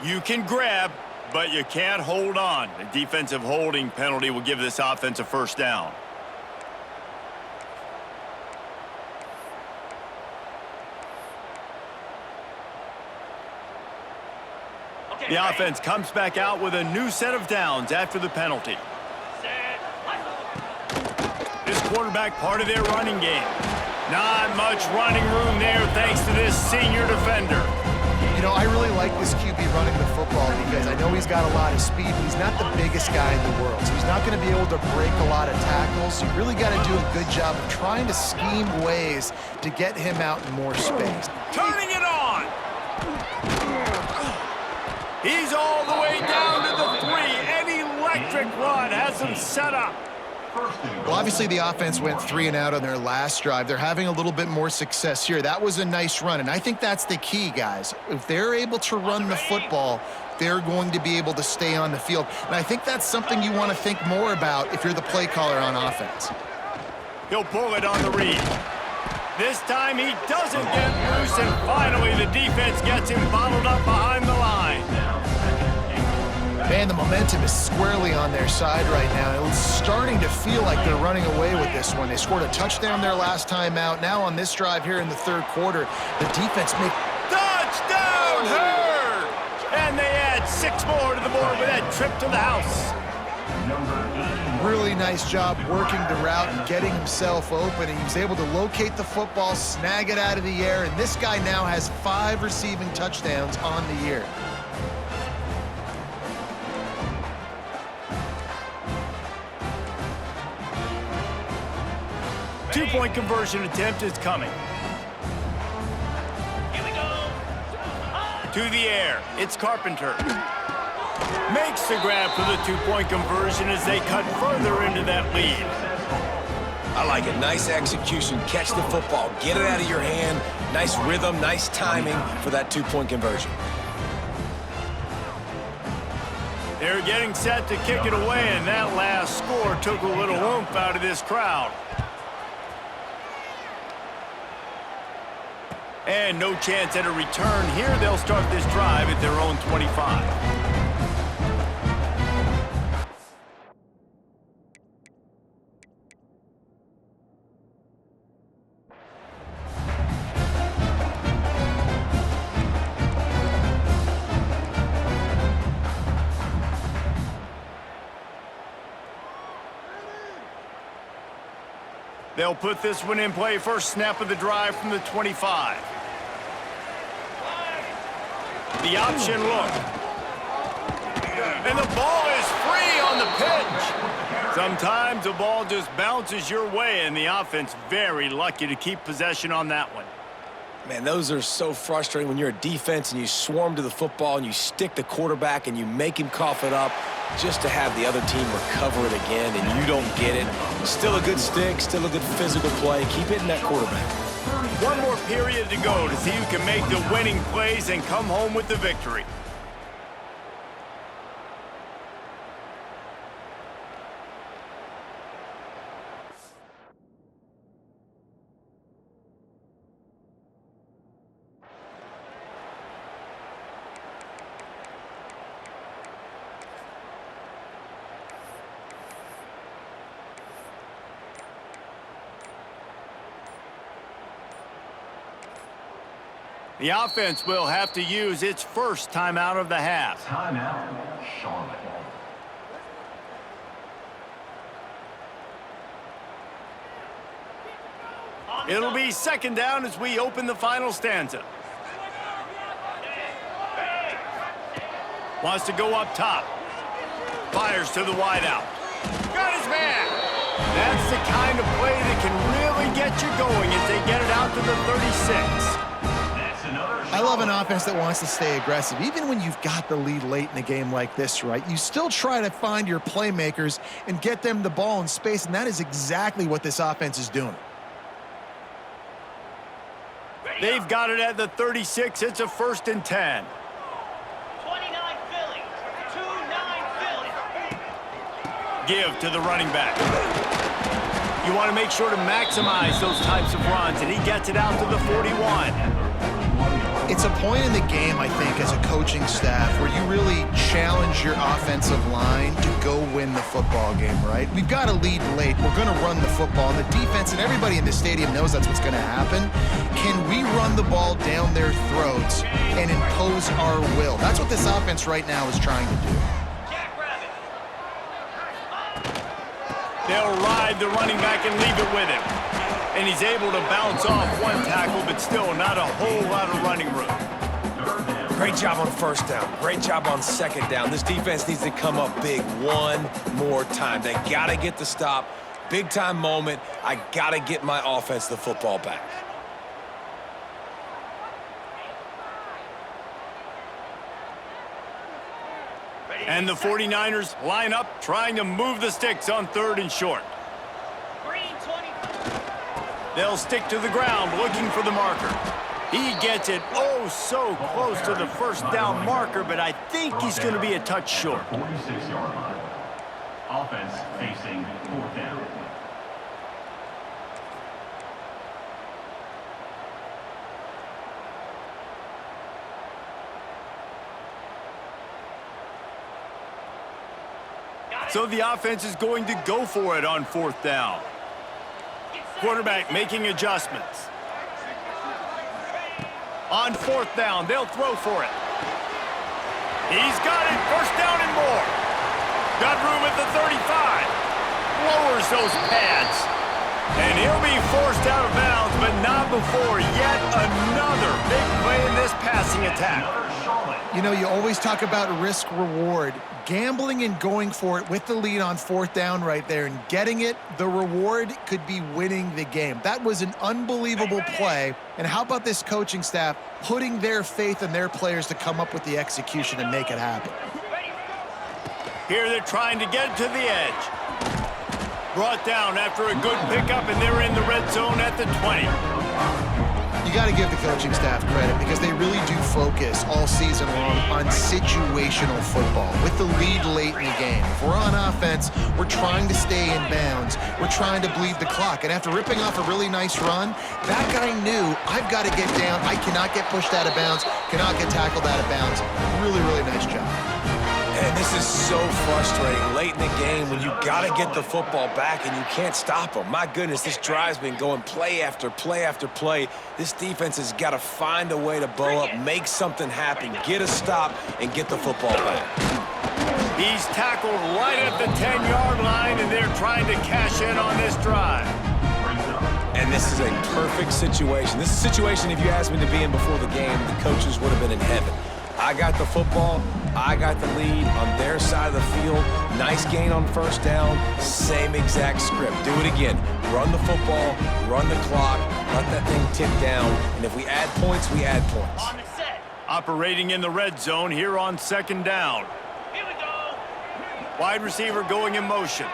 Speaker 1: You can grab, but you can't hold on. A defensive holding penalty will give this offense a first down.
Speaker 3: Okay,
Speaker 1: The
Speaker 3: ready.
Speaker 1: offense comes back out with a new set of downs after the penalty.
Speaker 3: Set.
Speaker 1: This quarterback part of their running game. Not much running room there thanks to this senior defender.
Speaker 4: You know, I really like this QB running the football because I know he's got a lot of speed, but he's not the biggest guy in the world. So he's not going to be able to break a lot of tackles. So you really got to do a good job of trying to scheme ways to get him out in more space.
Speaker 1: Turning it on. He's all the way down to the 3. An electric run has him set up.
Speaker 4: Well, obviously the offense went 3 and out on their last drive. They're having a little bit more success here. That was a nice run, and I think that's the key, guys. If they're able to run the football, they're going to be able to stay on the field. And I think that's something you want to think more about if you're the play caller on offense.
Speaker 1: He'll pull it on the read. This time he doesn't get loose, and finally the defense gets him bottled up behind the line.
Speaker 4: Man, the momentum is squarely on their side right now. It's starting to feel like they're running away with this one. They scored a touchdown their last time out. Now on this drive here in the third quarter, the defense make...
Speaker 1: Touchdown, Herd! And they add 6 more to the board with that trip to the house.
Speaker 4: Really nice job working the route and getting himself open. And he was able to locate the football, snag it out of the air, and this guy now has 5 receiving touchdowns on the year.
Speaker 1: Two-point conversion attempt is coming.
Speaker 3: Here we go.
Speaker 1: To the air, it's Carpenter. Makes the grab for the 2-point conversion as they cut further into that lead.
Speaker 2: I like it. Nice execution. Catch the football. Get it out of your hand. Nice rhythm, nice timing for that two-point conversion.
Speaker 1: They're getting set to kick it away, and that last score took a little oomph out of this crowd. And no chance at a return here. They'll start this drive at their own 25. They'll put this one in play. First snap of the drive from the 25. The option look. And the ball is free on the pitch. Sometimes the ball just bounces your way, and the offense very lucky to keep possession on that one.
Speaker 2: Man, those are so frustrating when you're a defense and you swarm to the football and you stick the quarterback and you make him cough it up just to have the other team recover it again and you don't get it. Still a good stick, still a good physical play. Keep hitting that quarterback.
Speaker 1: One more period to go to see who can make the winning plays and come home with the victory. The offense will have to use its first timeout of the half.
Speaker 5: Timeout, Charlotte.
Speaker 1: It'll be second down as we open the final stanza. Wants to go up top. Fires to the wideout. Got his man. That's the kind of play that can really get you going as they get it out to the 36.
Speaker 4: I love an offense that wants to stay aggressive. Even when you've got the lead late in a game like this, right, you still try to find your playmakers and get them the ball in space, and that is exactly what this offense is doing.
Speaker 1: They've got it at the 36. It's a 1st and 10.
Speaker 3: 29 Philly. 2-9 Philly.
Speaker 1: Give to the running back. You want to make sure to maximize those types of runs, and he gets it out to the 41.
Speaker 4: It's a point in the game, I think, as a coaching staff where you really challenge your offensive line to go win the football game, right? We've got a lead late. We're going to run the football. And the defense and everybody in the stadium knows that's what's going to happen. Can we run the ball down their throats and impose our will? That's what this offense right now is trying to do.
Speaker 1: They'll ride the running back and leave it with him. And he's able to bounce off one tackle, but still not a whole lot of running room.
Speaker 2: Great job on first down. Great job on second down. This defense needs to come up big one more time. They got to get the stop. Big time moment. I got to get my offense the football back.
Speaker 1: And the 49ers line up, trying to move the sticks on 3rd and short. They'll stick to the ground, looking for the marker. He gets it oh so close to the first down marker, but I think he's going to be a touch short.
Speaker 5: 46-yard line. Offense facing 4th down.
Speaker 1: So the offense is going to go for it on 4th down. Quarterback making adjustments. On 4th down, they'll throw for it. He's got it, 1st down and more. Got room at the 35. Lowers those pads. And he'll be forced out of bounds, but not before yet another big play in this passing attack.
Speaker 4: You know, you always talk about risk-reward. Gambling and going for it with the lead on 4th down right there and getting it, the reward could be winning the game. That was an unbelievable play. And how about this coaching staff putting their faith in their players to come up with the execution and make it happen?
Speaker 1: Here they're trying to get it to the edge. Brought down after a good pickup, and they're in the red zone at the 20.
Speaker 4: You got to give the coaching staff credit because they really do focus all season long on situational football with the lead late in the game. If we're on offense, we're trying to stay in bounds. We're trying to bleed the clock. And after ripping off a really nice run, that guy knew, I've got to get down. I cannot get pushed out of bounds, cannot get tackled out of bounds. Really, really nice job.
Speaker 2: And this is so frustrating late in the game when you got to get the football back and you can't stop them. My goodness, this drive's been going play after play after play. This defense has got to find a way to bow up, make something happen, get a stop, and get the football back.
Speaker 1: He's tackled right at the 10-yard line, and they're trying to cash in on this drive.
Speaker 2: And this is a perfect situation. This is a situation, if you asked me to be in before the game, the coaches would have been in heaven. I got the football, I got the lead on their side of the field. Nice gain on first down, same exact script. Do it again. Run the football, run the clock, let that thing tick down, and if we add points, we add points.
Speaker 3: On the set.
Speaker 1: Operating in the red zone here on second down.
Speaker 3: Here we go.
Speaker 1: Wide receiver going in motion.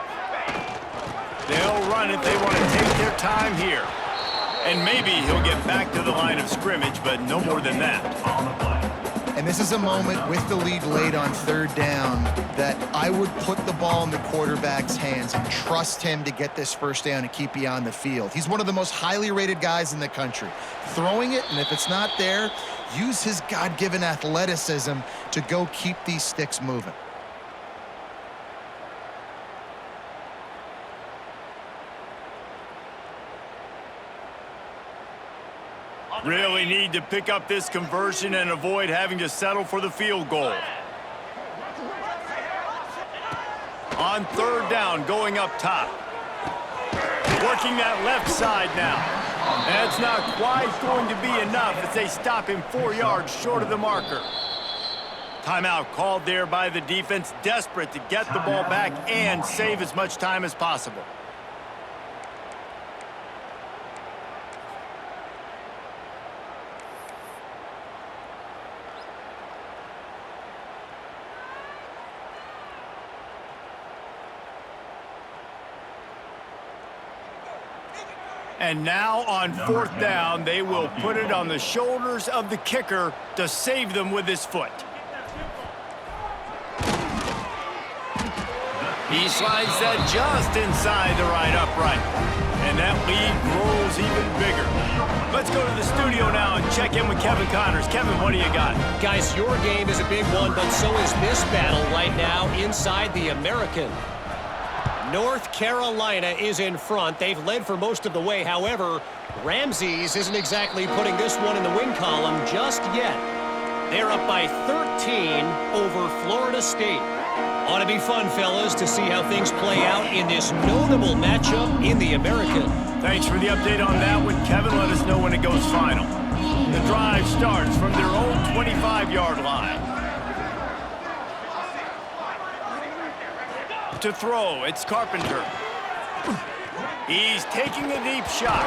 Speaker 1: They'll run it. They want to take their time here. And maybe he'll get back to the line of scrimmage, but no more than that.
Speaker 5: On the play.
Speaker 4: And this is a moment with the lead late on third down that I would put the ball in the quarterback's hands and trust him to get this first down and keep you on the field. He's one of the most highly rated guys in the country. Throwing it, and if it's not there, use his God-given athleticism to go keep these sticks moving.
Speaker 1: Really need to pick up this conversion and avoid having to settle for the field goal. On third down, going up top. Working that left side now. That's not quite going to be enough as they stop him 4 yards short of the marker. Timeout called there by the defense, desperate to get the ball back and save as much time as possible. And now on fourth down, they will put it on the shoulders of the kicker to save them with his foot. He slides that just inside the right upright. And that lead grows even bigger. Let's go to the studio now and check in with Kevin Connors. Kevin, what do you got?
Speaker 6: Guys, your game is a big one, but so is this battle right now inside the American. North Carolina is in front. They've led for most of the way. However, Ramses isn't exactly putting this one in the win column just yet. They're up by 13 over Florida State. Ought to be fun, fellas, to see how things play out in this notable matchup in the American.
Speaker 1: Thanks for the update on that one, Kevin. Let us know when it goes final. The drive starts from their own 25-yard line. To throw, it's Carpenter. He's taking a deep shot.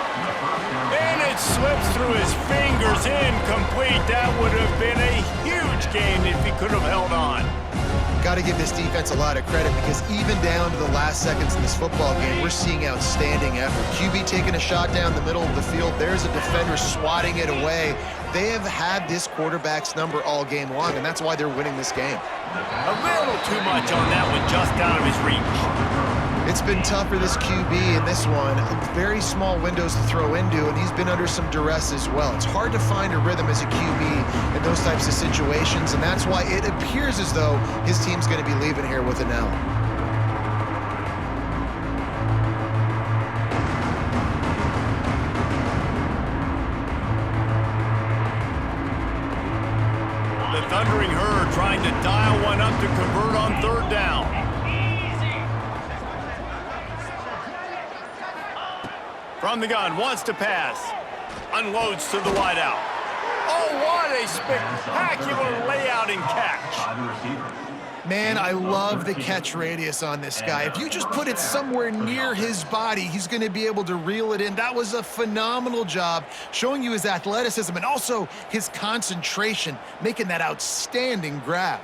Speaker 1: And it slips through his fingers, incomplete. That would have been a huge gain if he could have held on.
Speaker 4: Got to give this defense a lot of credit because even down to the last seconds in this football game, we're seeing outstanding effort. QB taking a shot down the middle of the field. There's a defender swatting it away. They have had this quarterback's number all game long, and that's why they're winning this game.
Speaker 1: A little too much on that one, just out of his reach.
Speaker 4: It's been tough for this QB in this one. Very small windows to throw into, and he's been under some duress as well. It's hard to find a rhythm as a QB in those types of situations, and that's why it appears as though his team's going to be leaving here with an L.
Speaker 1: The Thundering Herd trying to dial one up to convert on third down. From the gun, wants to pass. Unloads to the wideout. Oh, what a spectacular layout and catch.
Speaker 4: Man, I love the catch radius on this guy. If you just put it somewhere near his body, he's going to be able to reel it in. That was a phenomenal job, showing you his athleticism and also his concentration, making that outstanding grab.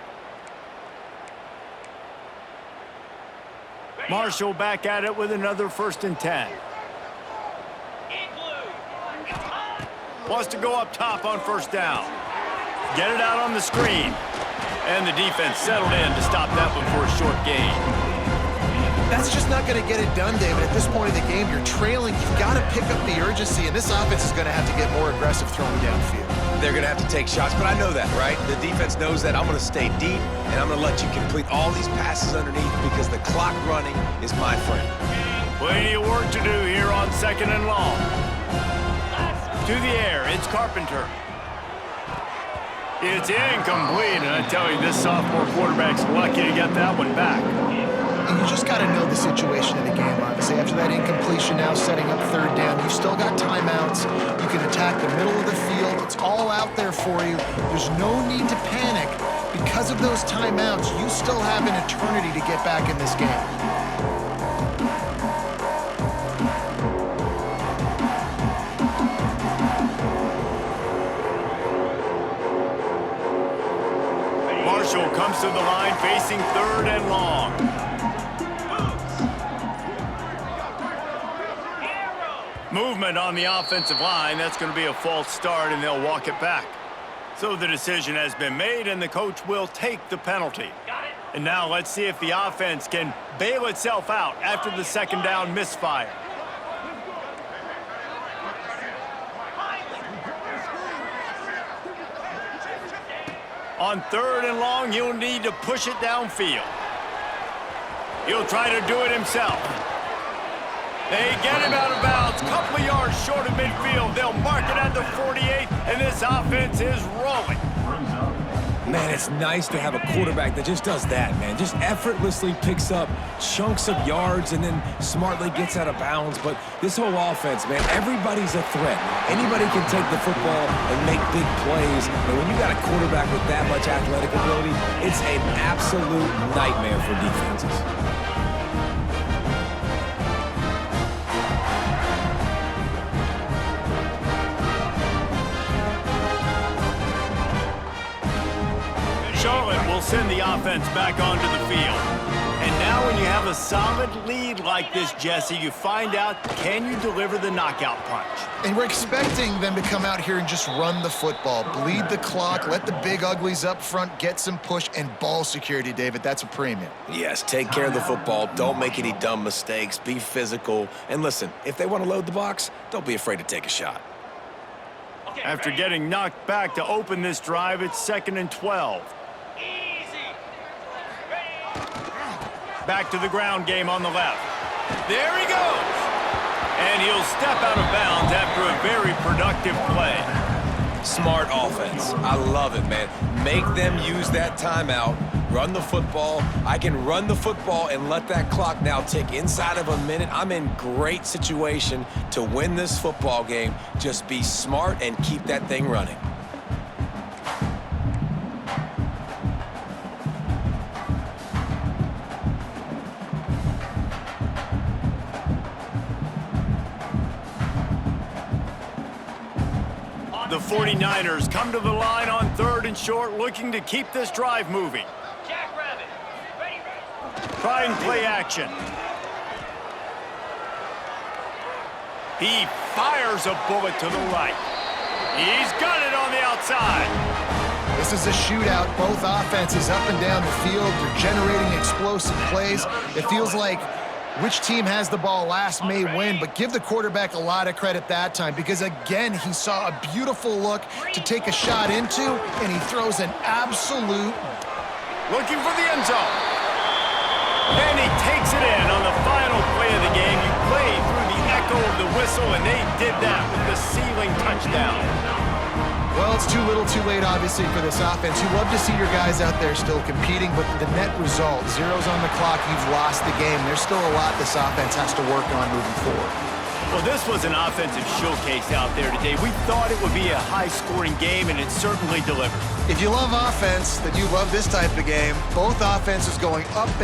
Speaker 1: Marshall back at it with another 1st and 10. Wants to go up top on 1st down. Get it out on the screen. And the defense settled in to stop that one for a short gain.
Speaker 4: That's just not going to get it done, David. At this point in the game, you're trailing. You've got to pick up the urgency, and this offense is going to have to get more aggressive throwing downfield.
Speaker 2: They're going to have to take shots, but I know that, right? The defense knows that. I'm going to stay deep, and I'm going to let you complete all these passes underneath because the clock running is my friend.
Speaker 1: Plenty of work to do here on 2nd and long. To the air, it's Carpenter. It's incomplete, and I tell you, this sophomore quarterback's lucky to get that one back.
Speaker 4: And you just got to know the situation in the game, obviously. After that incompletion, now setting up 3rd down, you still got timeouts. You can attack the middle of the field. It's all out there for you. There's no need to panic. Because of those timeouts, you still have an eternity to get back in this game.
Speaker 1: Marshall comes to the line facing 3rd and long. Movement on the offensive line. That's going to be a false start, and they'll walk it back. So the decision has been made, and the coach will take the penalty. And now let's see if the offense can bail itself out after the 2nd down misfire. On 3rd and long, he'll need to push it downfield. He'll try to do it himself. They get him out of bounds, couple of yards short of midfield. They'll mark it at the 48, and this offense is rolling.
Speaker 2: Man, it's nice to have a quarterback that just does that, man. Just effortlessly picks up chunks of yards and then smartly gets out of bounds. But this whole offense, man, everybody's a threat. Anybody can take the football and make big plays. And when you got a quarterback with that much athletic ability, it's an absolute nightmare for defenses.
Speaker 1: Charlotte will send the offense back onto the field. And now when you have a solid lead like this, Jesse, you find out, can you deliver the knockout punch?
Speaker 4: And we're expecting them to come out here and just run the football, bleed the clock, let the big uglies up front get some push, and ball security, David. That's a premium.
Speaker 2: Yes, take care of the football. Don't make any dumb mistakes. Be physical. And listen, if they want to load the box, don't be afraid to take a shot.
Speaker 1: After getting knocked back to open this drive, it's 2nd and 12. Back to the ground game on the left. There he goes. And he'll step out of bounds after a very productive play.
Speaker 2: Smart offense. I love it, man. Make them use that timeout. Run the football. I can run the football and let that clock now tick inside of a minute. I'm in great situation to win this football game. Just be smart and keep that thing running.
Speaker 1: The 49ers come to the line on 3rd and short, looking to keep this drive moving.
Speaker 3: Jackrabbit, ready.
Speaker 1: Try and play action. He fires a bullet to the right. He's got it on the outside.
Speaker 4: This is a shootout. Both offenses up and down the field. They're generating explosive plays. It feels like which team has the ball last may win, but give the quarterback a lot of credit that time because, again, he saw a beautiful look to take a shot into, and he throws an absolute...
Speaker 1: Looking for the end zone. And he takes it in on the final play of the game. You play through the echo of the whistle, and they did that with the ceiling touchdown.
Speaker 4: Well, it's too little too late, obviously, for this offense. You love to see your guys out there still competing, but the net result, zeros on the clock, you've lost the game. There's still a lot this offense has to work on moving forward.
Speaker 1: Well, this was an offensive showcase out there today. We thought it would be a high-scoring game, and it certainly delivered.
Speaker 4: If you love offense, then you love this type of game. Both offenses going up and